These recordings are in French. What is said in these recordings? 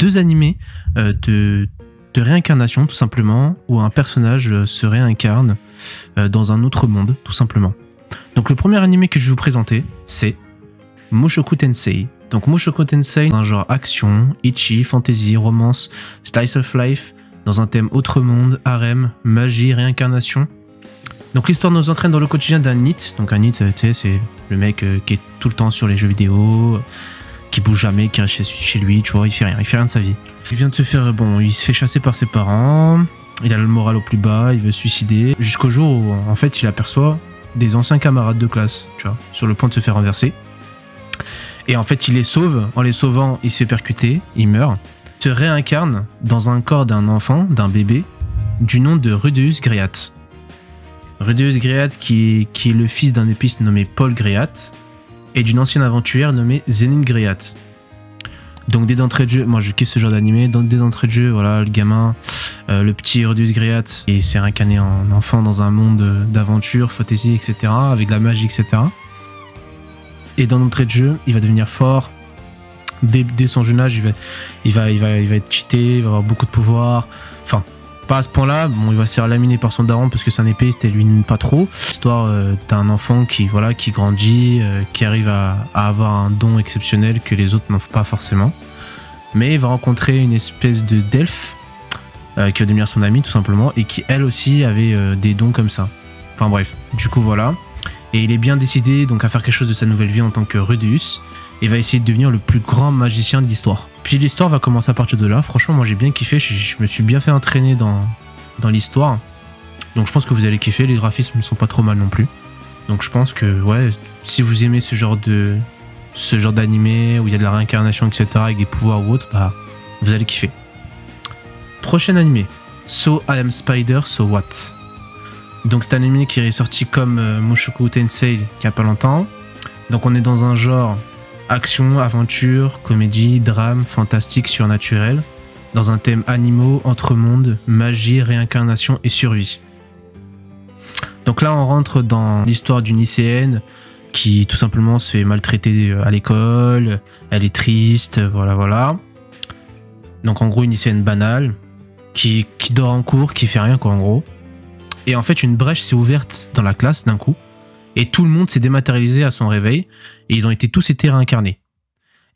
2 animés de réincarnation tout simplement, où un personnage se réincarne dans un autre monde tout simplement. Donc le premier animé que je vais vous présenter, c'est Mushoku Tensei. Donc Mushoku Tensei, un genre action, ecchi, fantasy, romance, slice of life, dans un thème autre monde, harem, magie, réincarnation. Donc l'histoire nous entraîne dans le quotidien d'un NEET. Donc un NEET, tu sais, c'est le mec qui est tout le temps sur les jeux vidéo, qui bouge jamais, qui reste chez lui, tu vois, il fait rien de sa vie. Il vient de se faire, bon, il se fait chasser par ses parents, il a le moral au plus bas, il veut se suicider, jusqu'au jour où, en fait, il aperçoit des anciens camarades de classe, tu vois, sur le point de se faire renverser. Et en fait, il les sauve. En les sauvant, il se fait percuter, il meurt. Il se réincarne dans un corps d'un enfant, d'un bébé, du nom de Rudeus Gréat. Rudeus Gréat qui est le fils d'un épice nommé Paul Gréat et d'une ancienne aventurière nommée Zenin Gréat. Donc dès d'entrée de jeu, moi je kiffe ce genre d'animé, dès d'entrée de jeu, voilà, le gamin, le petit Rudeus Gréat, il s'est réincarné en enfant dans un monde d'aventure, fantasy, etc., avec de la magie, etc. Et dans l'entrée de jeu, il va devenir fort. Dès son jeune âge, il va être cheaté, il va avoir beaucoup de pouvoir. Enfin, pas à ce point-là. Bon, il va se faire laminer par son daron parce que c'est un épéiste et lui pas trop. L'histoire d'un enfant qui grandit, qui arrive à avoir un don exceptionnel que les autres n'ont pas forcément. Mais il va rencontrer une espèce de d'elfe qui va devenir son ami tout simplement et qui elle aussi avait des dons comme ça. Enfin bref, du coup voilà. Et il est bien décidé donc à faire quelque chose de sa nouvelle vie en tant que Rudeus et va essayer de devenir le plus grand magicien de l'histoire. Puis l'histoire va commencer à partir de là. Franchement, moi j'ai bien kiffé, je me suis bien fait entraîner dans l'histoire. Donc je pense que vous allez kiffer, les graphismes ne sont pas trop mal non plus. Donc je pense que ouais, si vous aimez ce genre d'animé où il y a de la réincarnation, etc., avec des pouvoirs ou autre, bah vous allez kiffer. Prochain animé, So I Am Spider, So What? Donc c'est un anime qui est sorti comme Mushoku Tensei il n'y a pas longtemps. Donc on est dans un genre action, aventure, comédie, drame, fantastique, surnaturel, dans un thème animaux, entre-mondes, magie, réincarnation et survie. Donc là on rentre dans l'histoire d'une lycéenne qui tout simplement se fait maltraiter à l'école, elle est triste, voilà. Donc en gros une lycéenne banale, qui dort en cours, qui fait rien quoi en gros. Et en fait, une brèche s'est ouverte dans la classe d'un coup. Et tout le monde s'est dématérialisé à son réveil. Et ils ont tous été réincarnés.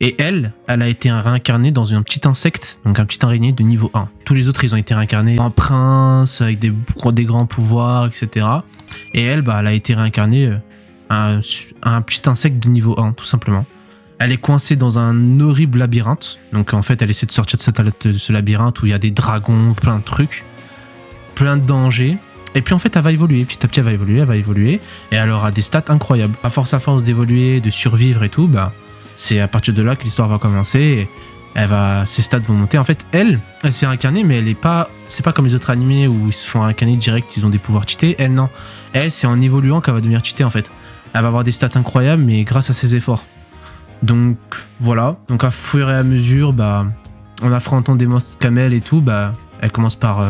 Et elle a été réincarnée dans un petit insecte, donc un petit araignée de niveau 1. Tous les autres, ils ont été réincarnés en prince, avec des grands pouvoirs, etc. Et elle, elle a été réincarnée un petit insecte de niveau 1, tout simplement. Elle est coincée dans un horrible labyrinthe. Donc en fait, elle essaie de sortir de ce labyrinthe où il y a des dragons, plein de trucs, plein de dangers. Et puis en fait, elle va évoluer, petit à petit, elle va évoluer, et elle aura des stats incroyables. À force d'évoluer, de survivre et tout, c'est à partir de là que l'histoire va commencer, et ses stats vont monter. En fait, elle se fait réincarner, mais c'est pas comme les autres animés où ils se font réincarner direct, ils ont des pouvoirs cheatés. Elle, non. Elle, c'est en évoluant qu'elle va devenir cheatée, en fait. Elle va avoir des stats incroyables, mais grâce à ses efforts. Donc, voilà. Donc, à fur et à mesure, en affrontant des monstres camels et tout, elle commence par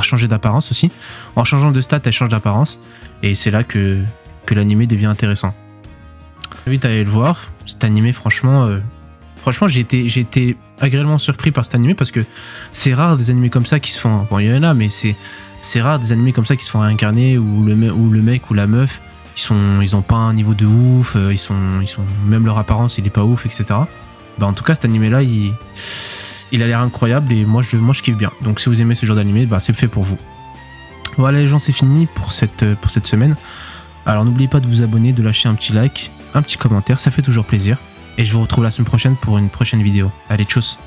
changer d'apparence aussi. En changeant de stats, elle change d'apparence. Et c'est là que l'animé devient intéressant. J'invite à aller le voir. Cet animé, franchement, j'ai été agréablement surpris par cet animé parce que c'est rare des animés comme ça qui se font... Bon, il y en a, mais c'est rare des animés comme ça qui se font réincarner où le mec ou la meuf, ils ont pas un niveau de ouf, même leur apparence, il est pas ouf, etc. En tout cas, cet animé-là, il a l'air incroyable et moi je kiffe bien. Donc si vous aimez ce genre d'animé, c'est fait pour vous. Voilà les gens, c'est fini pour cette semaine. Alors n'oubliez pas de vous abonner, de lâcher un petit like, un petit commentaire, ça fait toujours plaisir. Et je vous retrouve la semaine prochaine pour une prochaine vidéo. Allez, tchuss!